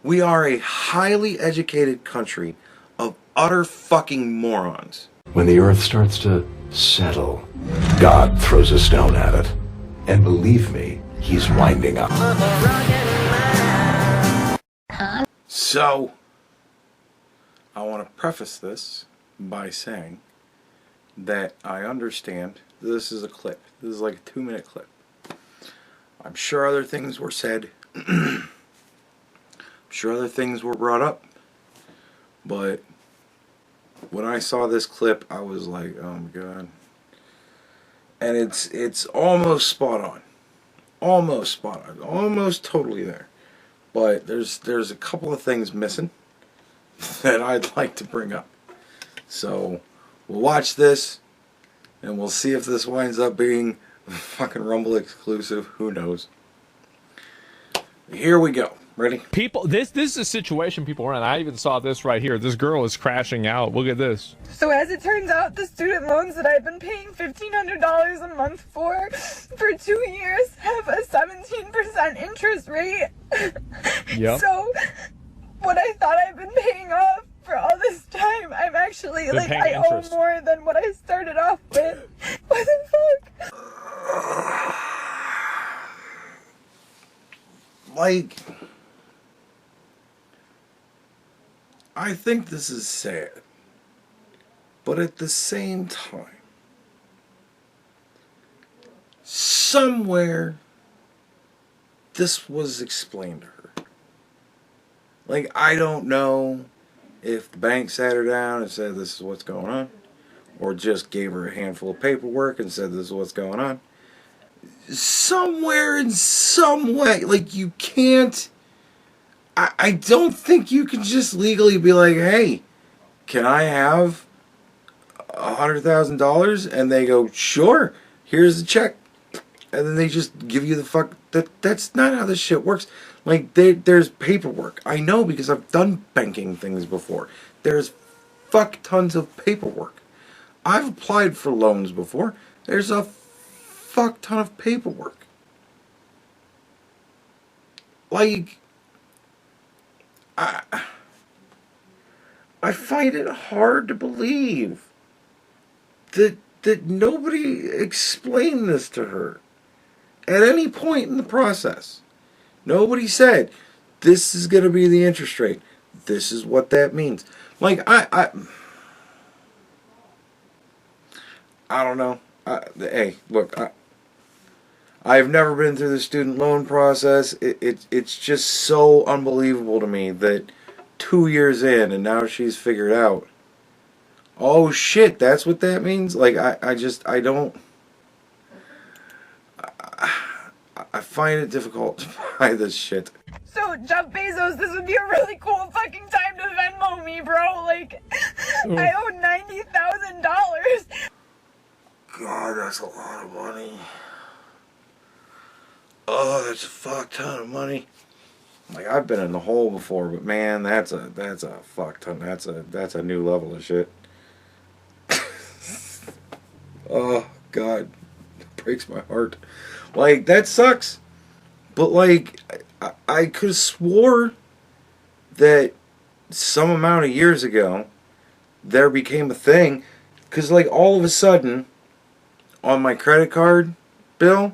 We are a highly educated country of utter fucking morons. When the earth starts to settle, God throws a stone at it. And believe me, he's winding up. So, I want to preface this by saying that I understand this is a clip. This is like a 2-minute clip. I'm sure other things were said. I'm sure other things were brought up. But when I saw this clip, I was like, oh my god. And it's almost spot on. Almost spot on. Almost totally there. But there's a couple of things missing that I'd like to bring up. So we'll watch this and we'll see if this winds up being fucking Rumble exclusive. Who knows? Here we go. Ready? People, this is a situation people are in. I even saw this right here. This girl is crashing out. Look at this. So as it turns out, the student loans that I've been paying $1,500 a month for 2 years have a 17% interest rate. Yep. So what I thought I've been paying off for all this time, I'm actually, Been like, paying I interest. owe more than what I started off with. What the fuck? Like, I think this is sad. But at the same time, somewhere this was explained to her. Like, I don't know if the bank sat her down and said this is what's going on, or just gave her a handful of paperwork and said this is what's going on. Somewhere in some way, like, you can't, I don't think you can just legally be like, hey, can I have $100,000? And they go, sure, here's the check. And then they just give you the fuck. That's not how this shit works. Like, there's paperwork. I know because I've done banking things before. There's fuck tons of paperwork. I've applied for loans before. There's a fuck ton of paperwork. Like, I find it hard to believe that nobody explained this to her at any point in the process. Nobody said, this is going to be the interest rate. This is what that means. Like, I don't know. Hey, look, I've never been through the student loan process. It's just so unbelievable to me that 2 years in and now she's figured out, oh shit, that's what that means? Like, I don't, I find it difficult to buy this shit. So, Jeff Bezos, this would be a really cool fucking time to Venmo me, bro. Like, I owe $90,000. God, that's a lot of money. Oh, that's a fuck ton of money. Like, I've been in the hole before, but man, that's a fuck ton. That's a new level of shit. Oh God, it breaks my heart. Like, that sucks. But like, I could have swore that some amount of years ago there became a thing, because like all of a sudden on my credit card bill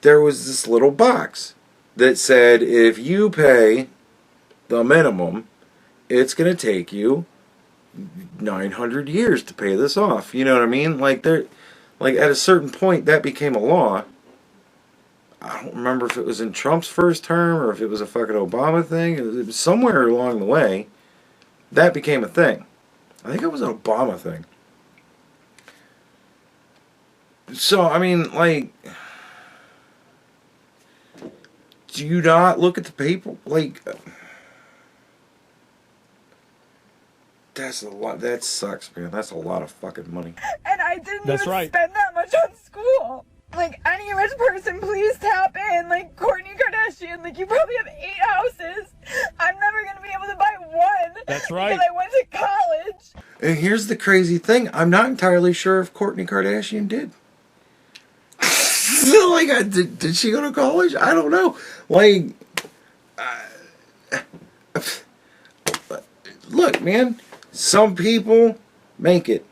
there was this little box that said, if you pay the minimum, it's going to take you 900 years to pay this off. You know what I mean? Like, like at a certain point that became a law. I don't remember if it was in Trump's first term or if it was a fucking Obama thing. It was somewhere along the way that became a thing. I think it was an Obama thing. So, I mean, like, do you not look at the paper? Like, that's a lot. That sucks, man. That's a lot of fucking money. And I didn't That's even right. spend that much on school. Like, any rich person, please tap in. Like, Kourtney Kardashian, like, you probably have 8 houses. I'm never going to be able to buy one. That's right. Because I went to college. And here's the crazy thing. I'm not entirely sure if Kourtney Kardashian did. Like, did she go to college? I don't know. Like, man. Some people make it,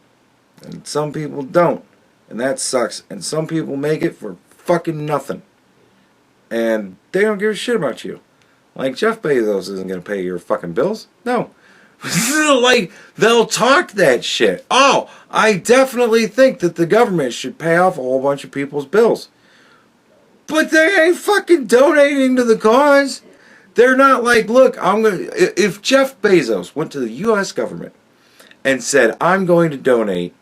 and some people don't, and that sucks. And some people make it for fucking nothing, and they don't give a shit about you. Like, Jeff Bezos isn't gonna pay your fucking bills. No. Like, they'll talk that shit. Oh, I definitely think that the government should pay off a whole bunch of people's bills. But they ain't fucking donating to the cause. They're not like, look, if Jeff Bezos went to the U.S. government and said, I'm going to donate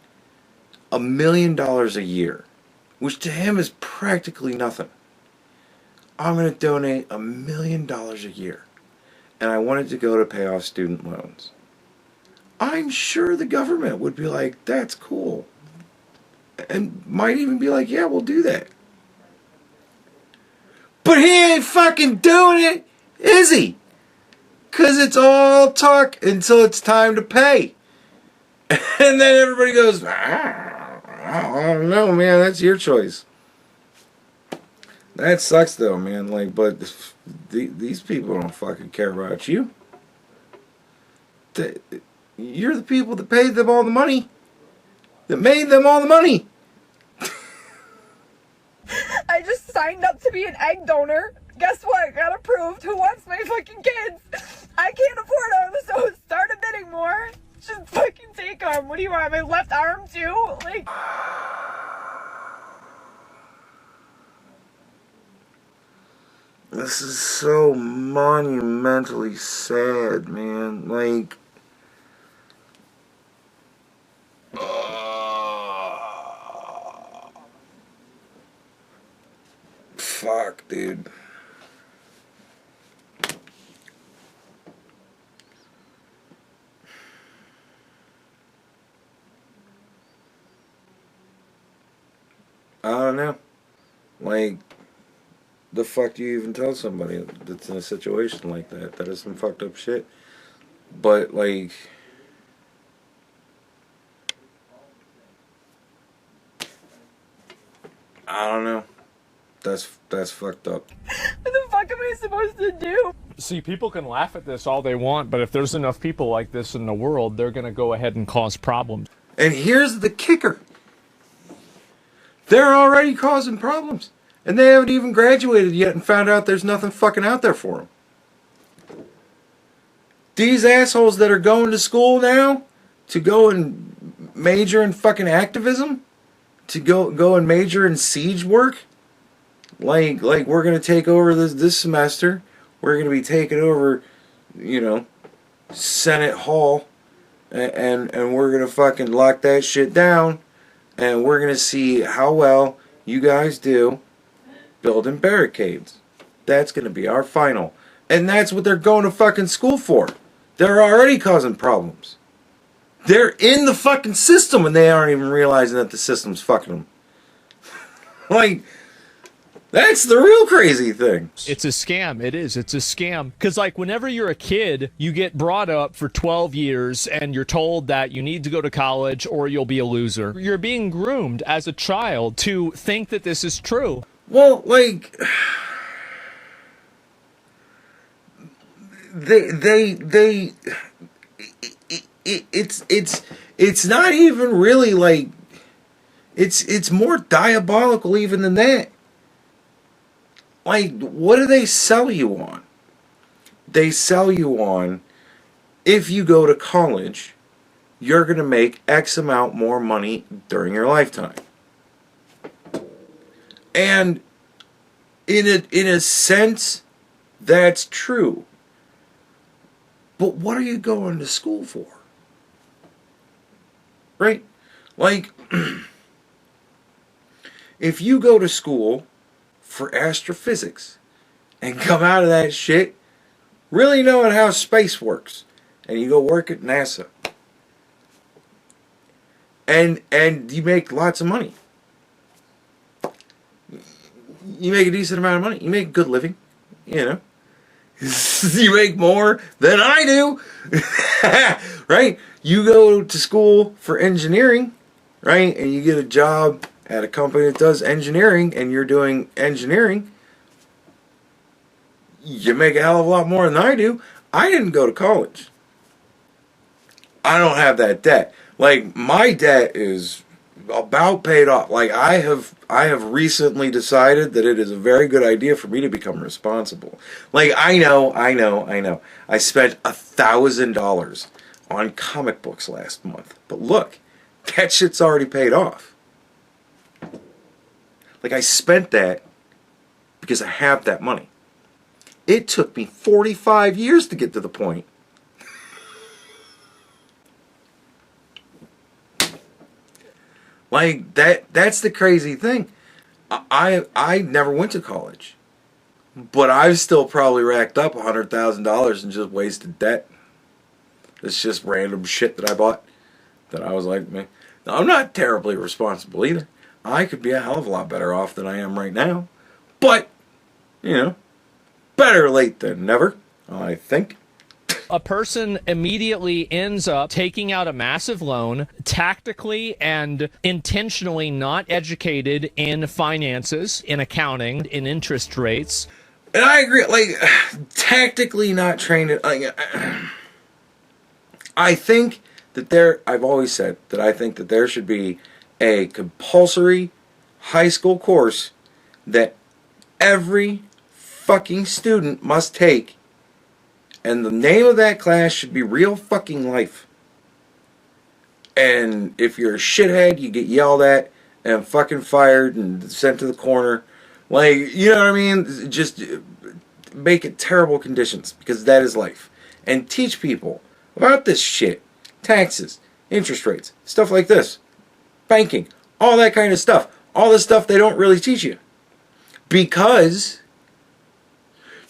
$1 million a year, which to him is practically nothing. I'm going to donate $1 million a year. And I wanted to go to pay off student loans. I'm sure the government would be like, that's cool. And might even be like, yeah, we'll do that. But he ain't fucking doing it, is he? Because it's all talk until it's time to pay. And then everybody goes, I don't know, man, that's your choice. That sucks though, man. Like, but these people don't fucking care about you. You're the people that paid them all the money. That made them all the money. I just signed up to be an egg donor. Guess what? Got approved. Who wants my fucking kids? I can't afford them, so start a bidding war. Just fucking take them. What do you want? My left arm too? Like... This is so monumentally sad, man. Like, fuck, dude. I don't know. Like, the fuck do you even tell somebody that's in a situation like that? That is some fucked up shit. But, like, I don't know. That's fucked up. What the fuck am I supposed to do? See, people can laugh at this all they want, but if there's enough people like this in the world, they're going to go ahead and cause problems. And here's the kicker. They're already causing problems. And they haven't even graduated yet and found out there's nothing fucking out there for them. These assholes that are going to school now to go and major in fucking activism, to go and major in siege work, like we're gonna take over this semester. We're gonna be taking over, you know, Senate Hall, and we're gonna fucking lock that shit down, and we're gonna see how well you guys do building barricades. That's gonna be our final. And that's what they're going to fucking school for. They're already causing problems. They're in the fucking system and they aren't even realizing that the system's fucking them. Like, that's the real crazy thing. It's a scam. It is. It's a scam. Because, like, whenever you're a kid, you get brought up for 12 years and you're told that you need to go to college or you'll be a loser. You're being groomed as a child to think that this is true. Well, like, it's not even really like, it's more diabolical even than that. Like, what do they sell you on? They sell you on, if you go to college, you're going to make X amount more money during your lifetime. And in a sense, that's true. But what are you going to school for? Right? Like, if you go to school for astrophysics and come out of that shit really knowing how space works, and you go work at NASA, and you make lots of money. You make a decent amount of money. You make a good living, you know. You make more than I do, right? You go to school for engineering, right? And you get a job at a company that does engineering, and you're doing engineering. You make a hell of a lot more than I do. I didn't go to college. I don't have that debt. Like, my debt is about paid off. Like, I have recently decided that it is a very good idea for me to become responsible. Like, I know. I spent $1,000 on comic books last month. But look, that shit's already paid off. Like, I spent that because I have that money. It took me 45 years to get to the point. Like, that's the crazy thing. I never went to college. But I've still probably racked up $100,000 in just wasted debt. It's just random shit that I bought that I was like, man, I'm not terribly responsible either. I could be a hell of a lot better off than I am right now. But, you know, better late than never, I think. A person immediately ends up taking out a massive loan, tactically and intentionally not educated in finances, in accounting, in interest rates. And I agree, like, tactically not trained in, like, I think that I've always said that I think that there should be a compulsory high school course that every fucking student must take. And the name of that class should be Real Fucking Life. And if you're a shithead, you get yelled at and fucking fired and sent to the corner. Like, you know what I mean? Just make it terrible conditions, because that is life. And teach people about this shit. Taxes, interest rates, stuff like this. Banking, all that kind of stuff. All the stuff they don't really teach you. Because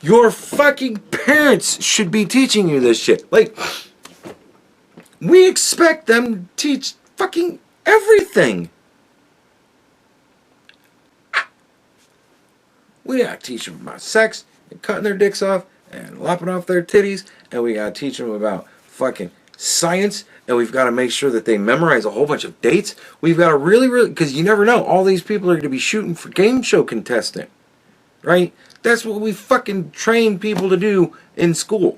your fucking parents should be teaching you this shit. Like, we expect them to teach fucking everything. We gotta teach them about sex and cutting their dicks off and lopping off their titties, and we gotta teach them about fucking science, and we've got to make sure that they memorize a whole bunch of dates. We've got to really, because you never know, all these people are going to be shooting for game show contestant, right? That's what we fucking train people to do in school.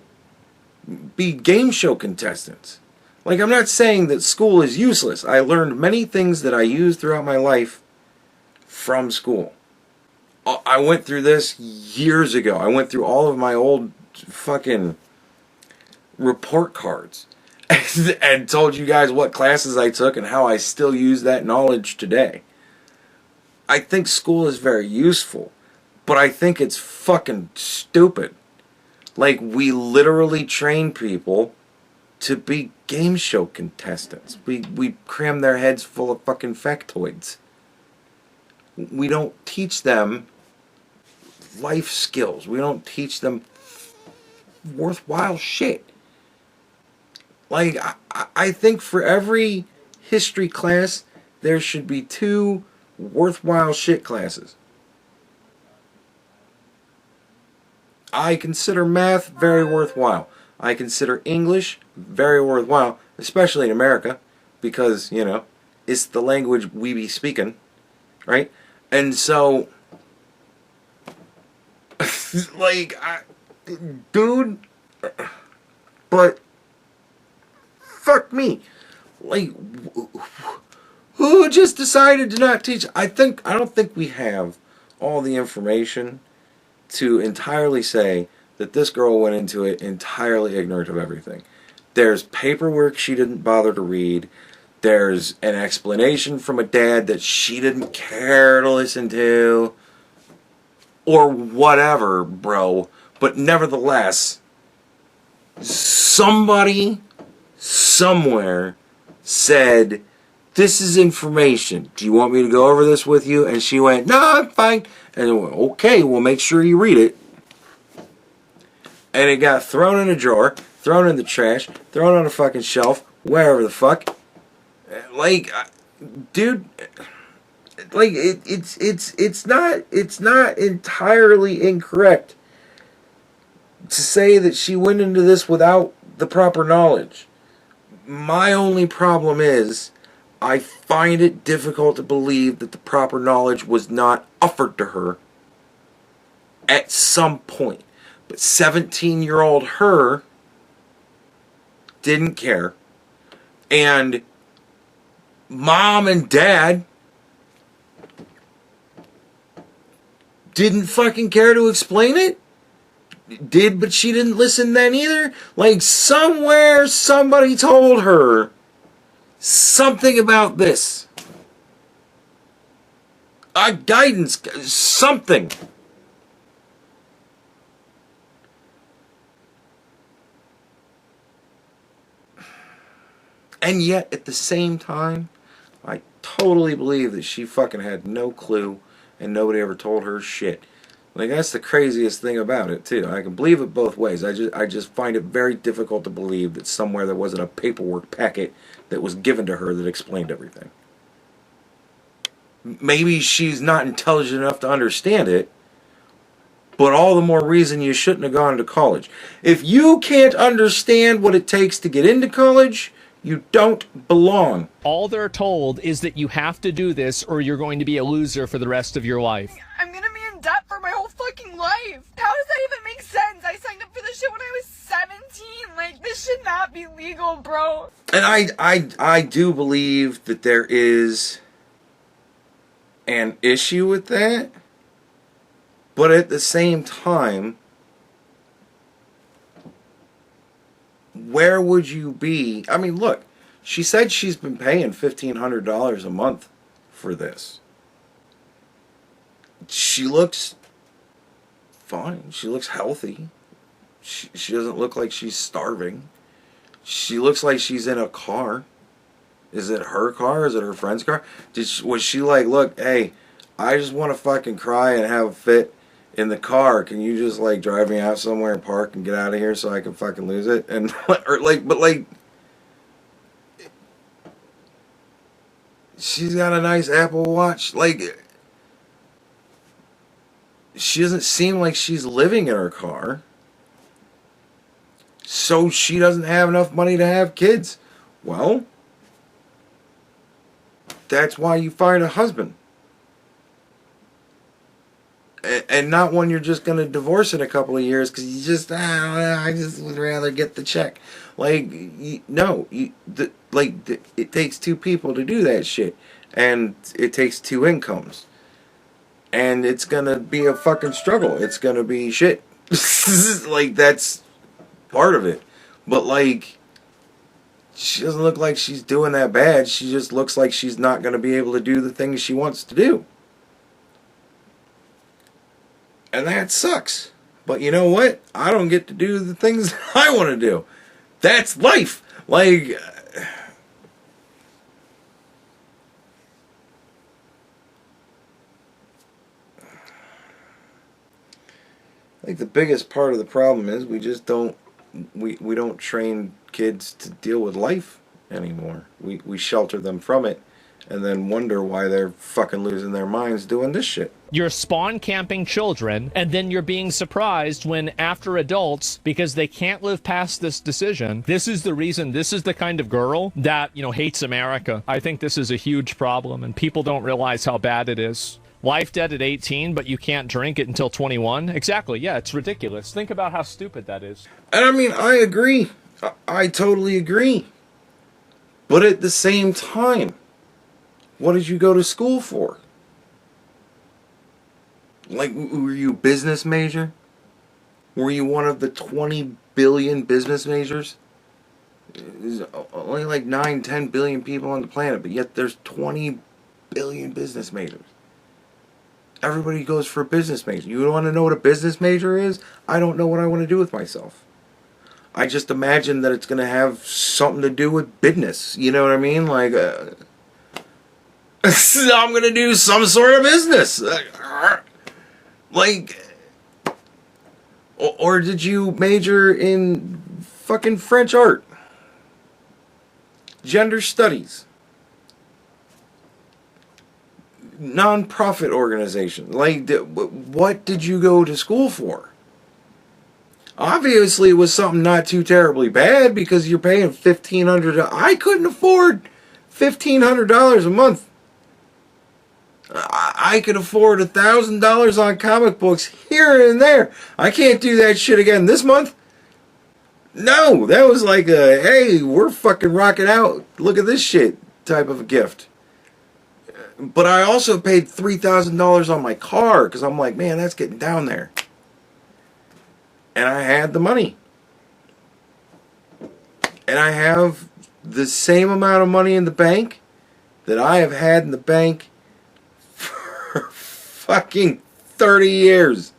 Be game show contestants. Like, I'm not saying that school is useless. I learned many things that I used throughout my life from school. I went through this years ago. I went through all of my old fucking report cards and told you guys what classes I took and how I still use that knowledge today. I think school is very useful, but I think it's fucking stupid. Like, we literally train people to be game show contestants. We cram their heads full of fucking factoids. We don't teach them life skills. We don't teach them worthwhile shit. Like, I think for every history class, there should be 2 worthwhile shit classes. I consider math very worthwhile. I consider English very worthwhile, especially in America, because, you know, it's the language we be speaking, right? And so, like, dude, but fuck me. Like, who just decided to not teach? I don't think we have all the information to entirely say that this girl went into it entirely ignorant of everything. There's paperwork she didn't bother to read. There's an explanation from a dad that she didn't care to listen to. Or whatever, bro. But nevertheless, somebody somewhere said, this is information. Do you want me to go over this with you? And she went, no, I'm fine. And I went, okay, well, make sure you read it. And it got thrown in a drawer, thrown in the trash, thrown on a fucking shelf, wherever the fuck. Like, dude, like, it's not entirely incorrect to say that she went into this without the proper knowledge. My only problem is, I find it difficult to believe that the proper knowledge was not offered to her at some point. But 17-year-old her didn't care, And mom and dad didn't fucking care to explain it. Did, but she didn't listen then either. Like, somewhere somebody told her something about this. Guidance, something. And yet, at the same time, I totally believe that she fucking had no clue and nobody ever told her shit. Like, that's the craziest thing about it, too. I can believe it both ways. I just find it very difficult to believe that somewhere there wasn't a paperwork packet that was given to her that explained everything. Maybe she's not intelligent enough to understand it, but all the more reason you shouldn't have gone to college. If you can't understand what it takes to get into college, you don't belong. All they're told is that you have to do this or you're going to be a loser for the rest of your life. I'm gonna be in debt for my whole fucking life. How does that even make sense? I signed up for this shit when I was 17. Like, this should not be legal, bro. And I do believe that there is an issue with that. But at the same time, where would you be? I mean, look, she said she's been paying $1,500 a month for this. She looks fine. She looks healthy. She doesn't look like she's starving. She looks like she's in a car. Is it her car? Is it her friend's car? Was she like, look, hey, I just want to fucking cry and have a fit in the car. Can you just like drive me out somewhere and park and get out of here so I can fucking lose it? And or like, but like, she's got a nice Apple Watch. Like, she doesn't seem like she's living in her car. So she doesn't have enough money to have kids. Well, that's why you find a husband. And not one you're just going to divorce in a couple of years because you just, I just would rather get the check. Like, no. It takes two people to do that shit. And it takes two incomes. And it's going to be a fucking struggle. It's going to be shit. Like, that's part of it. But, like, she doesn't look like she's doing that bad. She just looks like she's not going to be able to do the things she wants to do. And that sucks. But you know what? I don't get to do the things I want to do. That's life. Like, the biggest part of the problem is we just don't we don't train kids to deal with life anymore. We shelter them from it and then wonder why they're fucking losing their minds doing this shit. You're spawn camping children, and then you're being surprised when, after adults, because they can't live past this decision, this is the reason, this is the kind of girl that, hates America. I think this is a huge problem, and people don't realize how bad it is. Life debt at 18, but you can't drink it until 21? Exactly, yeah, it's ridiculous. Think about how stupid that is. And I mean, I agree. I totally agree. But at the same time, what did you go to school for? Like, were you a business major? Were you one of the 20 billion business majors? There's only like 9, 10 billion people on the planet, but yet there's 20 billion business majors. Everybody goes for a business major. You want to know what a business major is? I don't know what I want to do with myself. I just imagine that it's going to have something to do with business. You know what I mean? Like, I'm going to do some sort of business. Like, or did you major in fucking French art? Gender studies? Non-profit organization? Like, what did you go to school for? Obviously, it was something not too terribly bad because you're paying $1,500. I couldn't afford $1,500 a month. I could afford $1,000 on comic books here and there. I can't do that shit again this month. No, that was like a, hey, we're fucking rocking out. Look at this shit type of a gift. But I also paid $3,000 on my car because I'm like, man, that's getting down there. And I had the money. And I have the same amount of money in the bank that I have had in the bank for fucking 30 years.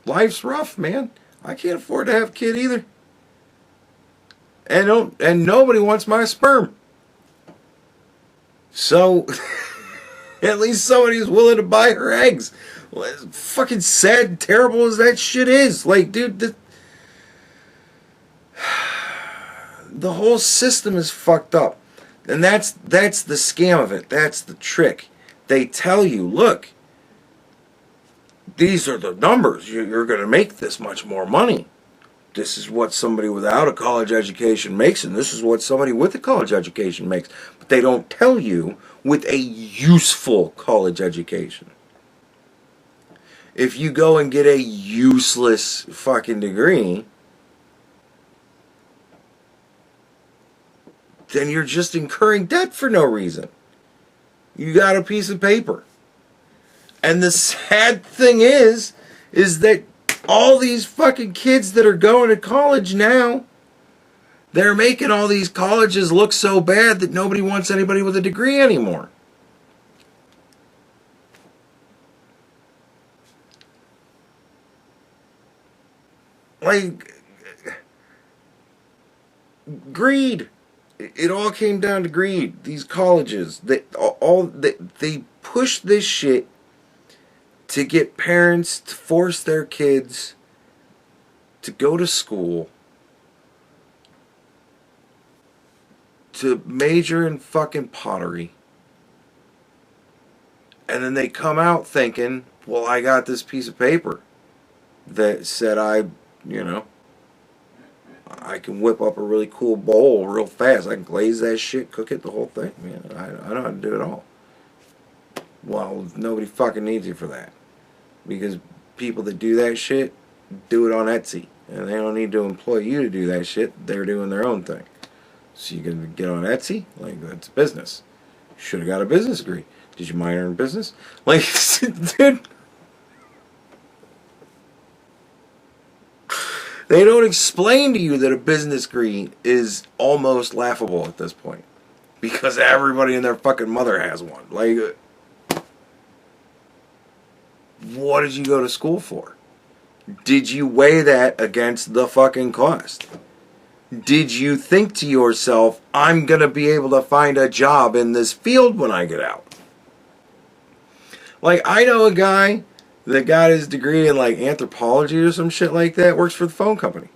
Life's rough, man. I can't afford to have a kid either. And nobody wants my sperm. So at least somebody's willing to buy her eggs. Well, as fucking sad and terrible as that shit is. Like, dude, the whole system is fucked up. And that's the scam of it. That's the trick. They tell you, look, these are the numbers. You're going to make this much more money. This is what somebody without a college education makes, and this is what somebody with a college education makes. But they don't tell you with a useful college education. If you go and get a useless fucking degree, then you're just incurring debt for no reason. You got a piece of paper. And the sad thing is that all these fucking kids that are going to college now, they're making all these colleges look so bad that nobody wants anybody with a degree anymore. Like, greed. It all came down to greed. These colleges, they push this shit to get parents to force their kids to go to school, to major in fucking pottery. And then they come out thinking, well, I got this piece of paper that said I can whip up a really cool bowl real fast. I can glaze that shit, cook it, the whole thing. Man, I know how to do it all. Well, nobody fucking needs you for that. Because people that do that shit do it on Etsy. And they don't need to employ you to do that shit. They're doing their own thing. So you can get on Etsy? Like, that's business. Should have got a business degree. Did you minor in business? Like, dude. They don't explain to you that a business degree is almost laughable at this point. Because everybody and their fucking mother has one. Like, what did you go to school for? Did you weigh that against the fucking cost? Did you think to yourself, I'm going to be able to find a job in this field when I get out? Like, I know a guy that got his degree in, like, anthropology or some shit like that, works for the phone company.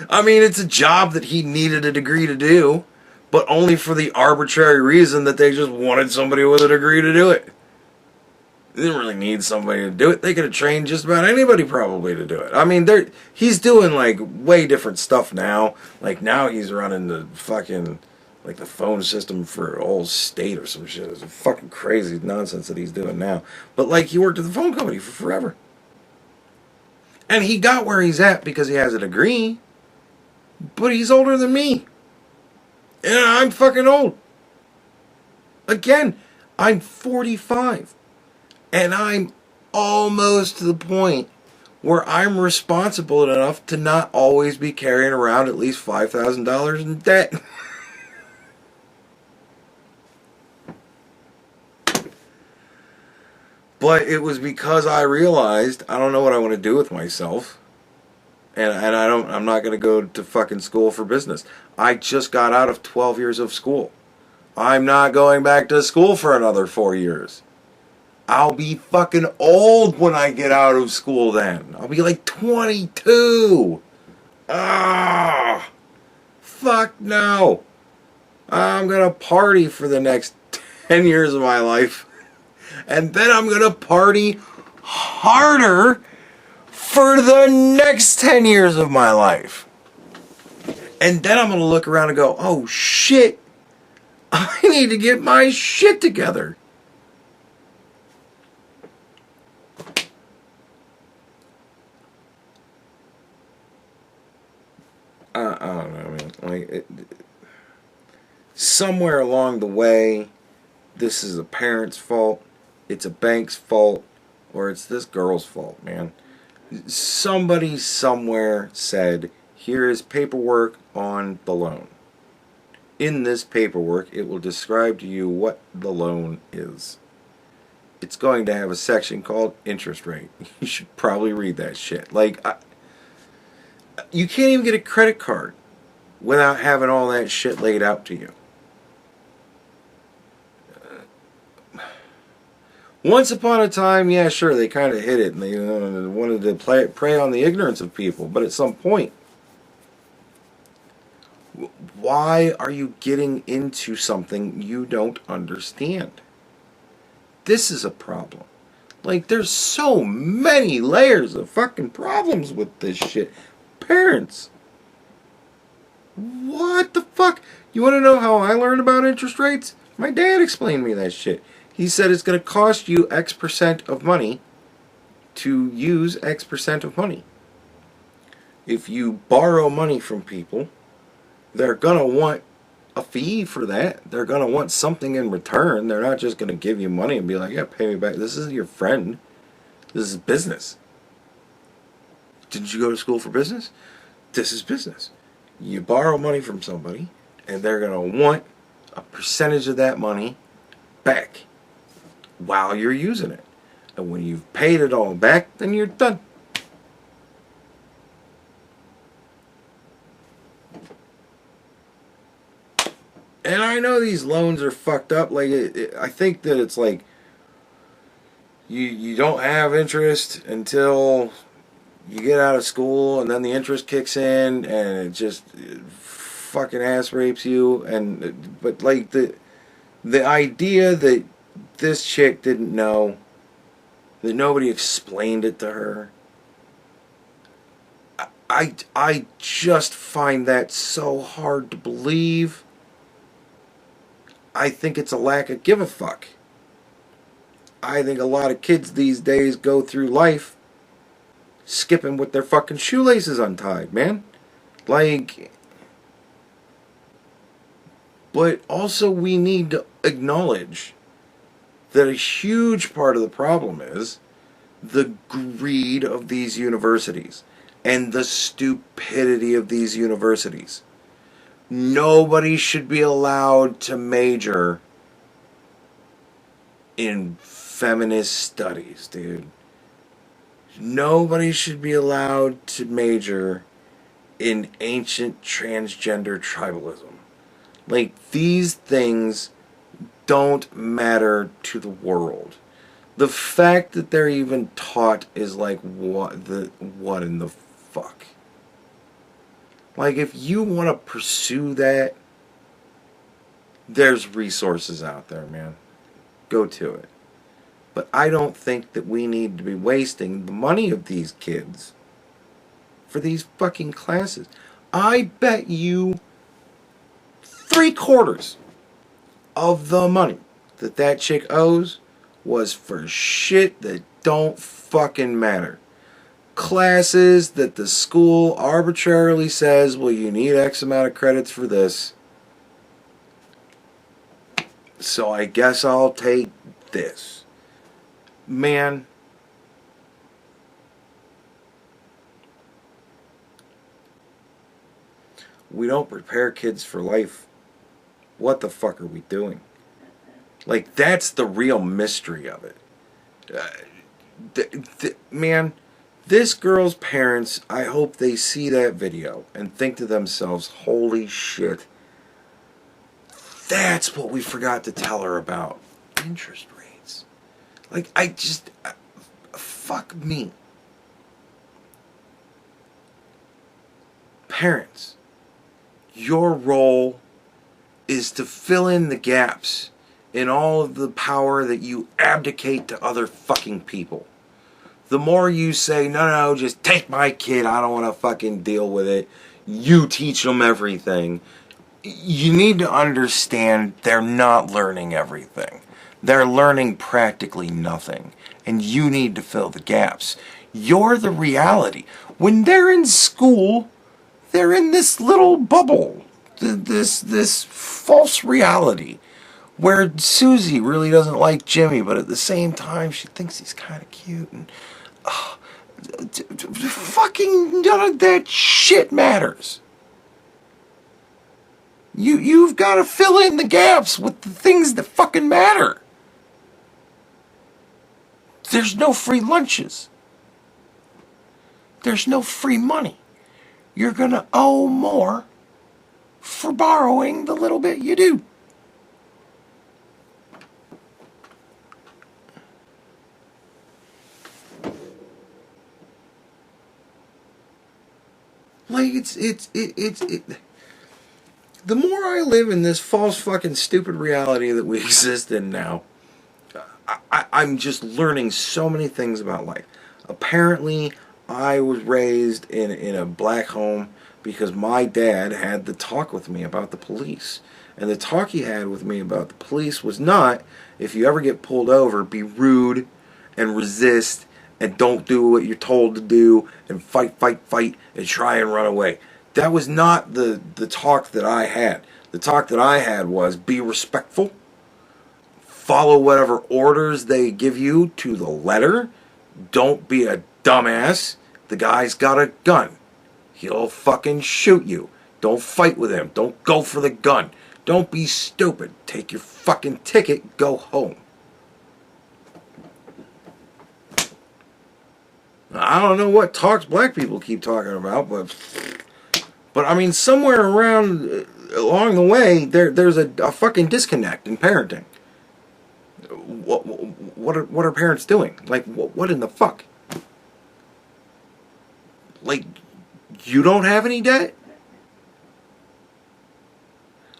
I mean, it's a job that he needed a degree to do, but only for the arbitrary reason that they just wanted somebody with a degree to do it. They didn't really need somebody to do it. They could have trained just about anybody probably to do it. I mean, he's doing, like, way different stuff now. Like, now he's running the fucking, like, the phone system for a whole state or some shit. It's fucking crazy nonsense that he's doing now. But, like, he worked at the phone company for forever. And he got where he's at because he has a degree. But he's older than me. And I'm fucking old. Again, I'm 45. And I'm almost to the point where I'm responsible enough to not always be carrying around at least $5,000 in debt. But it was because I realized I don't know what I want to do with myself. And I'm not going to go to fucking school for business. I just got out of 12 years of school. I'm not going back to school for another 4 years. I'll be fucking old when I get out of school then. I'll be like 22. Ah, fuck no. I'm going to party for the next 10 years of my life. And then I'm going to party harder for the next 10 years of my life. And then I'm going to look around and go, oh shit, I need to get my shit together. Somewhere along the way, this is a parent's fault, it's a bank's fault, or it's this girl's fault, man. Somebody somewhere said, here is paperwork on the loan. In this paperwork, it will describe to you what the loan is. It's going to have a section called interest rate. You should probably read that shit. Like, you can't even get a credit card without having all that shit laid out to you. Once upon a time, yeah, sure, they kind of hid it, and they wanted to prey on the ignorance of people. But at some point, why are you getting into something you don't understand? This is a problem. Like, there's so many layers of fucking problems with this shit. Parents. What the fuck? You want to know how I learned about interest rates? My dad explained me that shit. He said it's going to cost you X percent of money to use X percent of money. If you borrow money from people, they're going to want a fee for that. They're going to want something in return. They're not just going to give you money and be like, yeah, pay me back. This isn't your friend. This is business. Didn't you go to school for business? This is business. You borrow money from somebody, and they're going to want a percentage of that money back while you're using it. And when you've paid it all back, then you're done. And I know these loans are fucked up. Like, I think that it's like you don't have interest until you get out of school, and then the interest kicks in, and it fucking ass rapes you. But like the idea that this chick didn't know, that nobody explained it to her, I just find that so hard to believe. I think it's a lack of give a fuck. I think a lot of kids these days go through life skipping with their fucking shoelaces untied, man. Like, but also we need to acknowledge that a huge part of the problem is the greed of these universities and the stupidity of these universities. Nobody should be allowed to major in feminist studies, dude. Nobody should be allowed to major in ancient transgender tribalism. Like, these things don't matter to the world. The fact that they're even taught is like, what in the fuck? Like, if you want to pursue that, there's resources out there, man. Go to it. But I don't think that we need to be wasting the money of these kids for these fucking classes. I bet you 3/4 of the money that chick owes was for shit that don't fucking matter. Classes that the school arbitrarily says, well, you need X amount of credits for this, so I guess I'll take this. Man, we don't prepare kids for life. What the fuck are we doing? Like, that's the real mystery of it. Man, this girl's parents, I hope they see that video and think to themselves, holy shit, that's what we forgot to tell her about. Interest rates. Like, fuck me. Parents, your role is to fill in the gaps in all of the power that you abdicate to other fucking people. The more you say, no, just take my kid, I don't want to fucking deal with it, you teach them everything, you need to understand they're not learning everything. They're learning practically nothing. And you need to fill the gaps. You're the reality. When they're in school, they're in this little bubble. this false reality where Susie really doesn't like Jimmy, but at the same time she thinks he's kind of cute, and fucking none of that shit matters. You've got to fill in the gaps with the things that fucking matter. There's no free lunches. There's no free money. You're gonna owe more for borrowing the little bit you do. Like, it's the more I live in this false fucking stupid reality that we exist in now, I'm just learning so many things about life. Apparently, I was raised in a black home because my dad had the talk with me about the police. And the talk he had with me about the police was not, if you ever get pulled over, be rude and resist and don't do what you're told to do and fight and try and run away. That was not the talk that I had. The talk that I had was be respectful, follow whatever orders they give you to the letter, don't be a dumbass. The guy's got a gun. He'll fucking shoot you. Don't fight with him. Don't go for the gun. Don't be stupid. Take your fucking ticket, go home. I don't know what talks black people keep talking about, but I mean, somewhere around along the way, there's a fucking disconnect in parenting. What are parents doing? Like, what in the fuck? Like, you don't have any debt?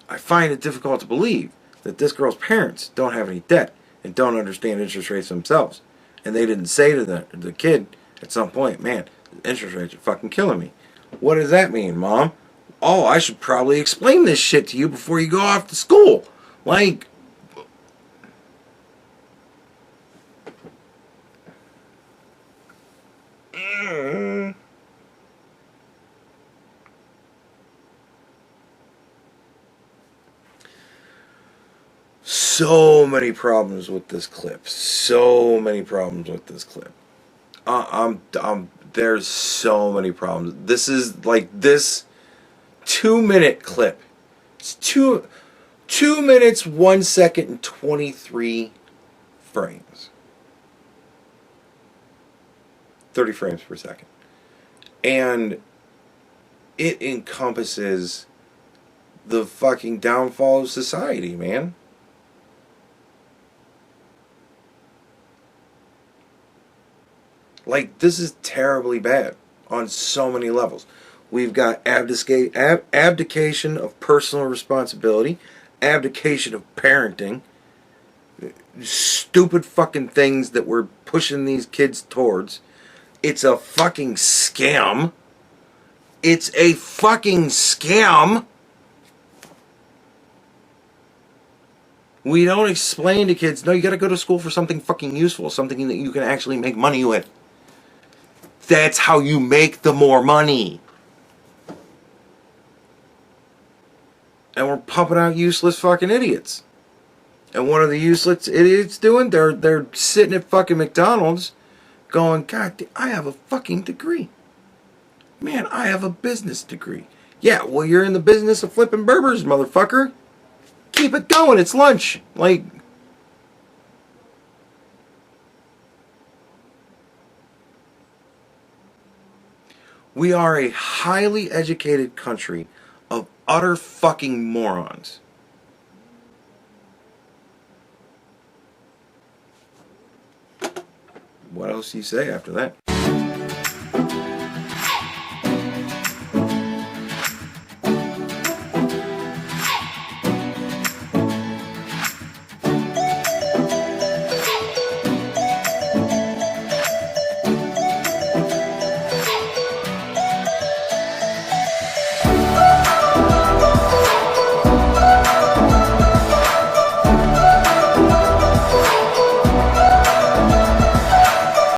I find it difficult to believe that this girl's parents don't have any debt and don't understand interest rates themselves. And they didn't say to the kid at some point, man, interest rates are fucking killing me. What does that mean, Mom? Oh, I should probably explain this shit to you before you go off to school. Like, so many problems with this clip. So many problems with this clip. There's so many problems. This is like this 2-minute clip. It's 2 minutes, 1 second, and 23 frames. 30 frames per second. And it encompasses the fucking downfall of society, man. Like, this is terribly bad on so many levels. We've got abdication of personal responsibility, abdication of parenting, stupid fucking things that we're pushing these kids towards. It's a fucking scam. It's a fucking scam. We don't explain to kids, no, you gotta go to school for something fucking useful, something that you can actually make money with. That's how you make the more money. And we're pumping out useless fucking idiots. And what are the useless idiots doing? They're sitting at fucking McDonald's going, God, I have a fucking degree. Man, I have a business degree. Yeah, well, you're in the business of flipping burgers, motherfucker. Keep it going, it's lunch. Like, we are a highly educated country of utter fucking morons. What else do you say after that?